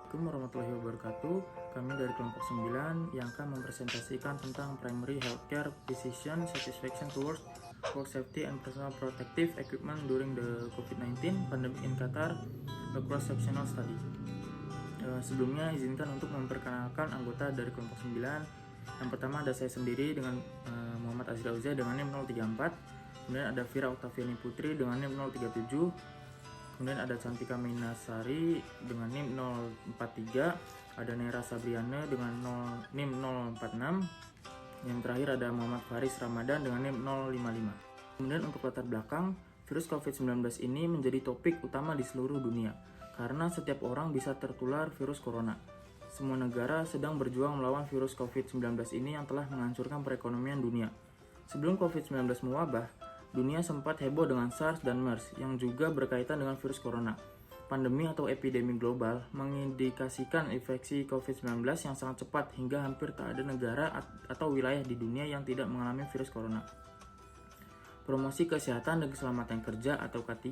Assalamualaikum warahmatullahi wabarakatuh. Kami dari kelompok 9 yang akan mempresentasikan tentang Primary Healthcare Physician Satisfaction Towards Work Safety and Personal Protective Equipment during the COVID-19 Pandemic in Qatar, a cross-sectional study. Sebelumnya izinkan untuk memperkenalkan anggota dari kelompok 9. Yang pertama ada saya sendiri dengan Muhammad Azra Uza dengan NIM 034. Kemudian ada Vira Oktaviani Putri dengan NIM 037. Kemudian ada Cantika Minasari dengan NIM 043, ada Nera Sabriana dengan NIM 046. Yang terakhir ada Muhammad Faris Ramadan dengan NIM 055. Kemudian untuk latar belakang, virus COVID-19 ini menjadi topik utama di seluruh dunia karena setiap orang bisa tertular virus corona. Semua negara sedang berjuang melawan virus COVID-19 ini yang telah menghancurkan perekonomian dunia. Sebelum COVID-19 mewabah, dunia sempat heboh dengan SARS dan MERS yang juga berkaitan dengan virus corona. Pandemi atau epidemi global mengindikasikan infeksi COVID-19 yang sangat cepat hingga hampir tak ada negara atau wilayah di dunia yang tidak mengalami virus corona. Promosi Kesehatan dan Keselamatan Kerja atau K3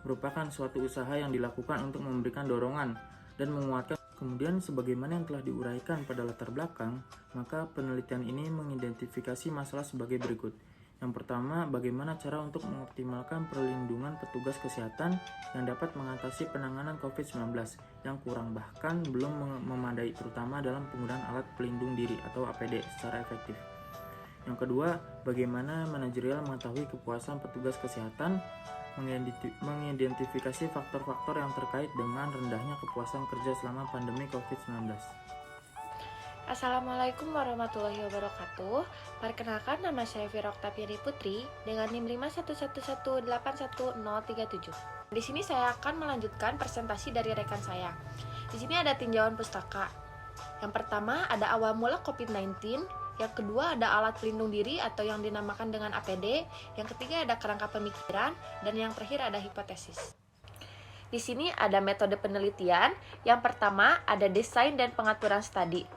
merupakan suatu usaha yang dilakukan untuk memberikan dorongan dan menguatkan. Kemudian sebagaimana yang telah diuraikan pada latar belakang, maka penelitian ini mengidentifikasi masalah sebagai berikut. Yang pertama, bagaimana cara untuk mengoptimalkan perlindungan petugas kesehatan yang dapat mengatasi penanganan COVID-19 yang kurang bahkan belum memadai, terutama dalam penggunaan alat pelindung diri atau APD secara efektif. Yang kedua, bagaimana manajerial mengetahui kepuasan petugas kesehatan, mengidentifikasi faktor-faktor yang terkait dengan rendahnya kepuasan kerja selama pandemi COVID-19. Assalamualaikum warahmatullahi wabarakatuh. Perkenalkan, nama saya Vira Oktaviani Putri dengan NIM 511181037. Di sini saya akan melanjutkan presentasi dari rekan saya. Di sini ada tinjauan pustaka. Yang pertama ada awal mula COVID-19, yang kedua ada alat pelindung diri atau yang dinamakan dengan APD, yang ketiga ada kerangka pemikiran, dan yang terakhir ada hipotesis. Di sini ada metode penelitian. Yang pertama ada desain dan pengaturan studi.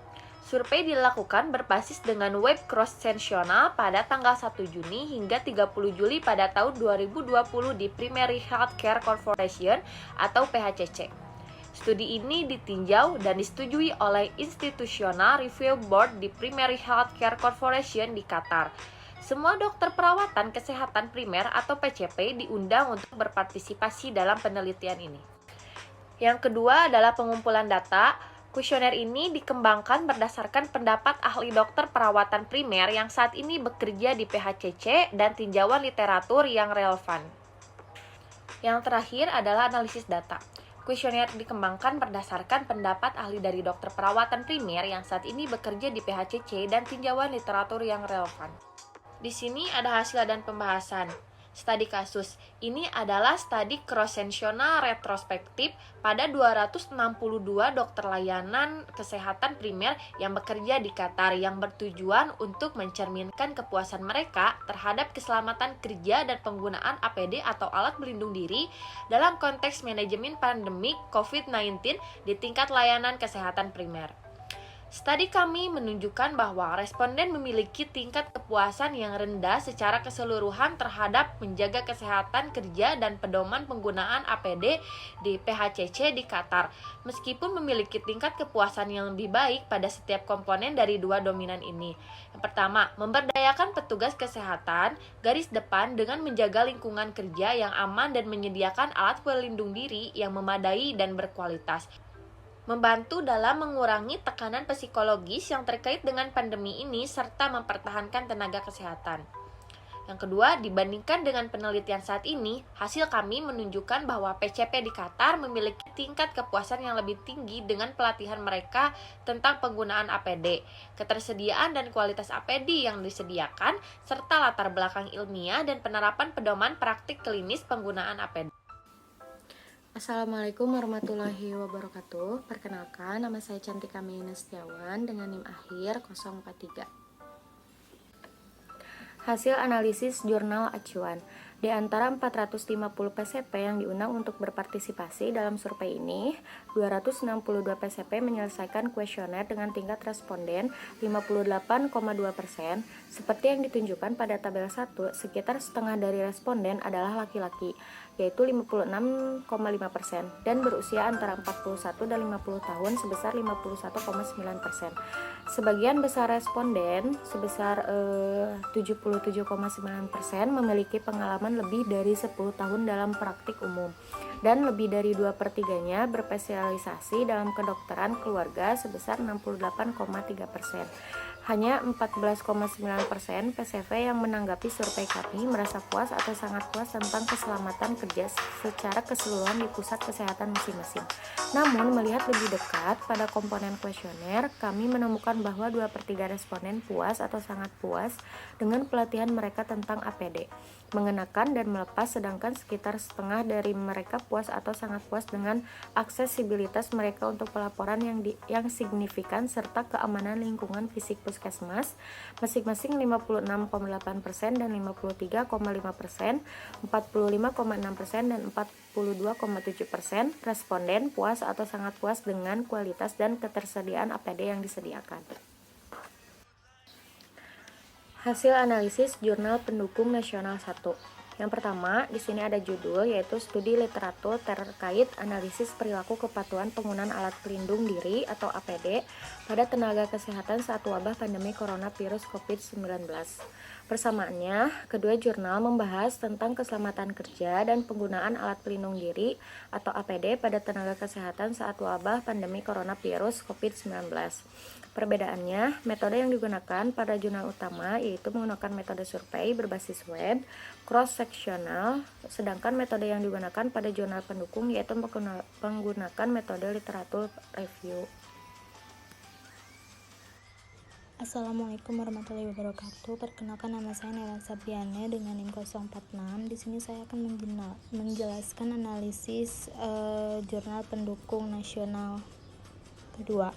Survei dilakukan berbasis dengan web cross-sectional pada tanggal 1 Juni hingga 30 Juli pada tahun 2020 di Primary Healthcare Corporation atau PHCC. Studi ini ditinjau dan disetujui oleh Institutional Review Board di Primary Healthcare Corporation di Qatar. Semua dokter perawatan kesehatan primer atau PCP diundang untuk berpartisipasi dalam penelitian ini. Yang kedua adalah pengumpulan data. Kuesioner ini dikembangkan berdasarkan pendapat ahli dokter perawatan primer yang saat ini bekerja di PHCC dan tinjauan literatur yang relevan. Yang terakhir adalah analisis data. Kuesioner dikembangkan berdasarkan pendapat ahli dari dokter perawatan primer yang saat ini bekerja di PHCC dan tinjauan literatur yang relevan. Di sini ada hasil dan pembahasan. Studi kasus ini adalah studi cross-sectional retrospektif pada 262 dokter layanan kesehatan primer yang bekerja di Qatar yang bertujuan untuk mencerminkan kepuasan mereka terhadap keselamatan kerja dan penggunaan APD atau alat pelindung diri dalam konteks manajemen pandemik COVID-19 di tingkat layanan kesehatan primer. Studi kami menunjukkan bahwa responden memiliki tingkat kepuasan yang rendah secara keseluruhan terhadap menjaga kesehatan kerja dan pedoman penggunaan APD di PHCC di Qatar, meskipun memiliki tingkat kepuasan yang lebih baik pada setiap komponen dari dua dominan ini. Yang pertama, memberdayakan petugas kesehatan garis depan dengan menjaga lingkungan kerja yang aman dan menyediakan alat pelindung diri yang memadai dan berkualitas. Membantu dalam mengurangi tekanan psikologis yang terkait dengan pandemi ini serta mempertahankan tenaga kesehatan. Yang kedua, dibandingkan dengan penelitian saat ini, hasil kami menunjukkan bahwa PCP di Qatar memiliki tingkat kepuasan yang lebih tinggi dengan pelatihan mereka tentang penggunaan APD, ketersediaan dan kualitas APD yang disediakan, serta latar belakang ilmiah dan penerapan pedoman praktik klinis penggunaan APD. Assalamualaikum warahmatullahi wabarakatuh. Perkenalkan, nama saya Cantika Minasari dengan NIM akhir 043. Hasil analisis jurnal acuan. Di antara 450 PCP yang diundang untuk berpartisipasi dalam survei ini, 262 PCP menyelesaikan kuesioner dengan tingkat responden 58,2%. Seperti yang ditunjukkan pada tabel 1, sekitar setengah dari responden adalah laki-laki. yaitu 56,5%, dan berusia antara 41 dan 50 tahun sebesar 51,9%. Sebagian besar responden sebesar 77,9% memiliki pengalaman lebih dari 10 tahun dalam praktik umum, dan lebih dari 2/3-nya berspesialisasi dalam kedokteran keluarga sebesar 68,3%. Hanya 14,9% PCV yang menanggapi survei kami merasa puas atau sangat puas tentang keselamatan kerja secara keseluruhan di pusat kesehatan masing-masing. Namun, melihat lebih dekat pada komponen kuesioner, kami menemukan bahwa 2/3 responden puas atau sangat puas dengan pelatihan mereka tentang APD, mengenakan dan melepas, sedangkan sekitar setengah dari mereka puas atau sangat puas dengan aksesibilitas mereka untuk pelaporan yang signifikan serta keamanan lingkungan fisik puskesmas, masing-masing 56,8% dan 53,5%, 45,6% dan 42,7% responden puas atau sangat puas dengan kualitas dan ketersediaan APD yang disediakan. Hasil analisis Jurnal Pendukung Nasional 1. Yang pertama, di sini ada judul yaitu Studi Literatur terkait analisis perilaku kepatuhan penggunaan alat pelindung diri atau APD pada tenaga kesehatan saat wabah pandemi coronavirus COVID-19. Bersamaannya, kedua jurnal membahas tentang keselamatan kerja dan penggunaan alat pelindung diri atau APD pada tenaga kesehatan saat wabah pandemi coronavirus COVID-19. Perbedaannya, metode yang digunakan pada jurnal utama yaitu menggunakan metode survei berbasis web, cross-sectional, sedangkan metode yang digunakan pada jurnal pendukung yaitu menggunakan metode literatur review. Assalamualaikum warahmatullahi wabarakatuh. Perkenalkan, nama saya Nela Sabriana dengan NIM 046. Di sini saya akan menjelaskan analisis Jurnal Pendukung Nasional kedua.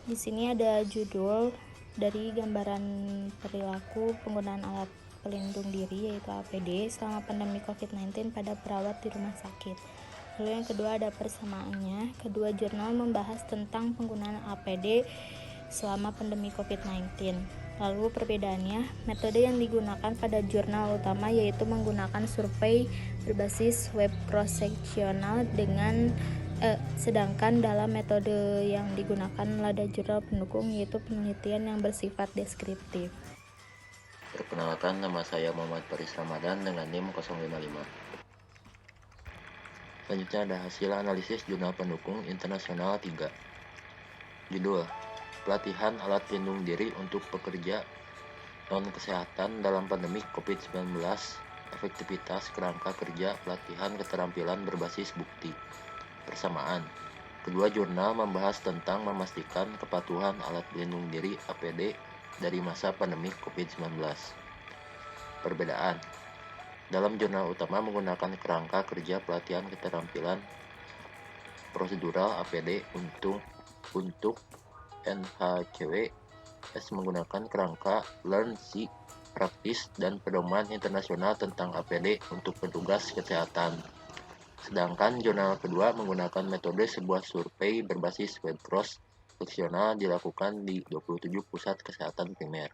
Di sini ada judul dari gambaran perilaku penggunaan alat pelindung diri yaitu APD selama pandemi COVID-19 pada perawat di rumah sakit. Lalu yang kedua ada persamaannya. Kedua jurnal membahas tentang penggunaan APD selama pandemi COVID-19. Lalu perbedaannya, metode yang digunakan pada jurnal utama yaitu menggunakan survei berbasis web cross-sectional sedangkan dalam metode yang digunakan pada jurnal pendukung yaitu penelitian yang bersifat deskriptif. Perkenalkan, nama saya Muhammad Faris Ramadan dengan NIM 055. Selanjutnya ada hasil analisis jurnal pendukung internasional 3. Judul: Pelatihan alat pelindung diri untuk pekerja non-kesehatan dalam pandemi COVID-19, efektivitas kerangka kerja pelatihan keterampilan berbasis bukti. Persamaan, kedua jurnal membahas tentang memastikan kepatuhan alat pelindung diri APD dari masa pandemi COVID-19. Perbedaan, dalam jurnal utama menggunakan kerangka kerja pelatihan keterampilan prosedural APD untuk NHCW menggunakan kerangka Learn, See, Practice dan pedoman internasional tentang APD untuk petugas kesehatan. Sedangkan jurnal kedua menggunakan metode sebuah survei berbasis web cross-sectional dilakukan di 27 pusat kesehatan primer.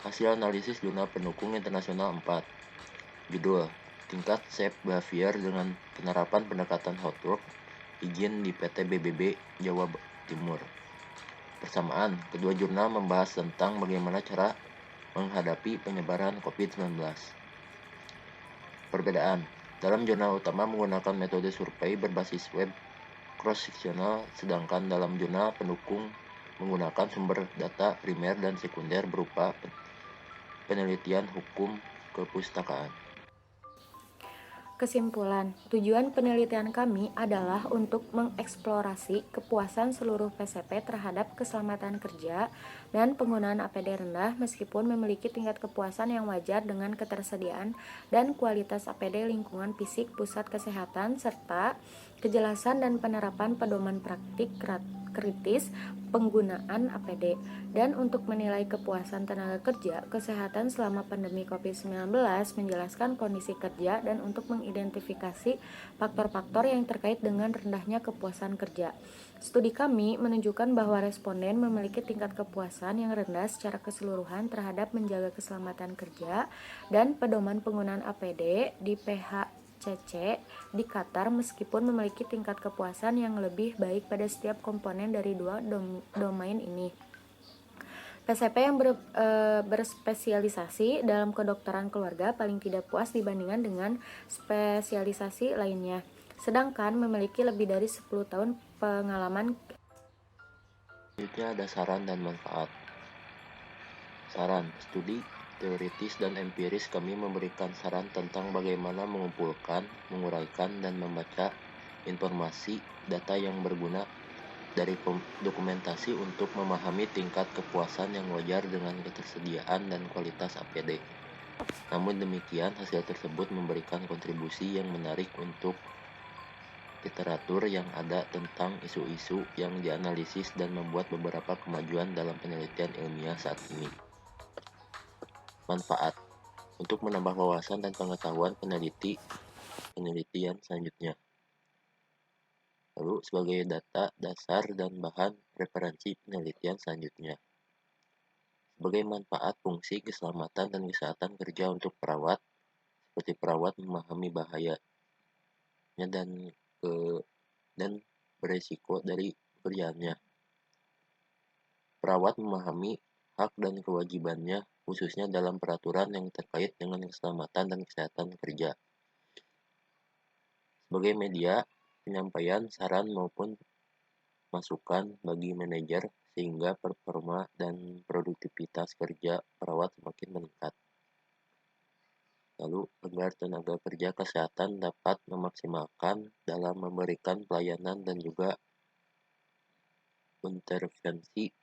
Hasil analisis jurnal pendukung internasional 4. Judul: Tingkat Safe Behavior dengan penerapan pendekatan Hotwork izin di PT BBB Jawa Timur. Persamaan, kedua jurnal membahas tentang bagaimana cara menghadapi penyebaran COVID-19. Perbedaan, dalam jurnal utama menggunakan metode survei berbasis web cross-sectional, sedangkan dalam jurnal pendukung menggunakan sumber data primer dan sekunder berupa penelitian hukum kepustakaan. Kesimpulan, tujuan penelitian kami adalah untuk mengeksplorasi kepuasan seluruh PCP terhadap keselamatan kerja dan penggunaan APD rendah meskipun memiliki tingkat kepuasan yang wajar dengan ketersediaan dan kualitas APD lingkungan fisik pusat kesehatan serta kejelasan dan penerapan pedoman praktik kritis penggunaan APD. Dan untuk menilai kepuasan tenaga kerja, kesehatan selama pandemi COVID-19 menjelaskan kondisi kerja dan untuk mengidentifikasi faktor-faktor yang terkait dengan rendahnya kepuasan kerja. Studi kami menunjukkan bahwa responden memiliki tingkat kepuasan yang rendah secara keseluruhan terhadap menjaga keselamatan kerja dan pedoman penggunaan APD di PHCC di Qatar meskipun memiliki tingkat kepuasan yang lebih baik pada setiap komponen dari dua domain ini. PCP yang berspesialisasi dalam kedokteran keluarga paling tidak puas dibandingkan dengan spesialisasi lainnya, sedangkan memiliki lebih dari 10 tahun pengalaman. Selanjutnya ada saran dan manfaat. Saran, studi teoritis dan empiris kami memberikan saran tentang bagaimana mengumpulkan, menguraikan, dan membaca informasi data yang berguna dari dokumentasi untuk memahami tingkat kepuasan yang wajar dengan ketersediaan dan kualitas APD. Namun demikian, hasil tersebut memberikan kontribusi yang menarik untuk literatur yang ada tentang isu-isu yang dianalisis dan membuat beberapa kemajuan dalam penelitian ilmiah saat ini. Manfaat untuk menambah wawasan dan pengetahuan penelitian selanjutnya. Lalu sebagai data dasar dan bahan referensi penelitian selanjutnya. Sebagai manfaat fungsi keselamatan dan kesehatan kerja untuk perawat, seperti perawat memahami bahayanya dan beresiko dari pekerjaannya. Perawat memahami hak dan kewajibannya khususnya dalam peraturan yang terkait dengan keselamatan dan kesehatan kerja. Sebagai media penyampaian saran maupun masukan bagi manajer sehingga performa dan produktivitas kerja perawat semakin meningkat. Lalu, agar tenaga kerja kesehatan dapat memaksimalkan dalam memberikan pelayanan dan juga intervensi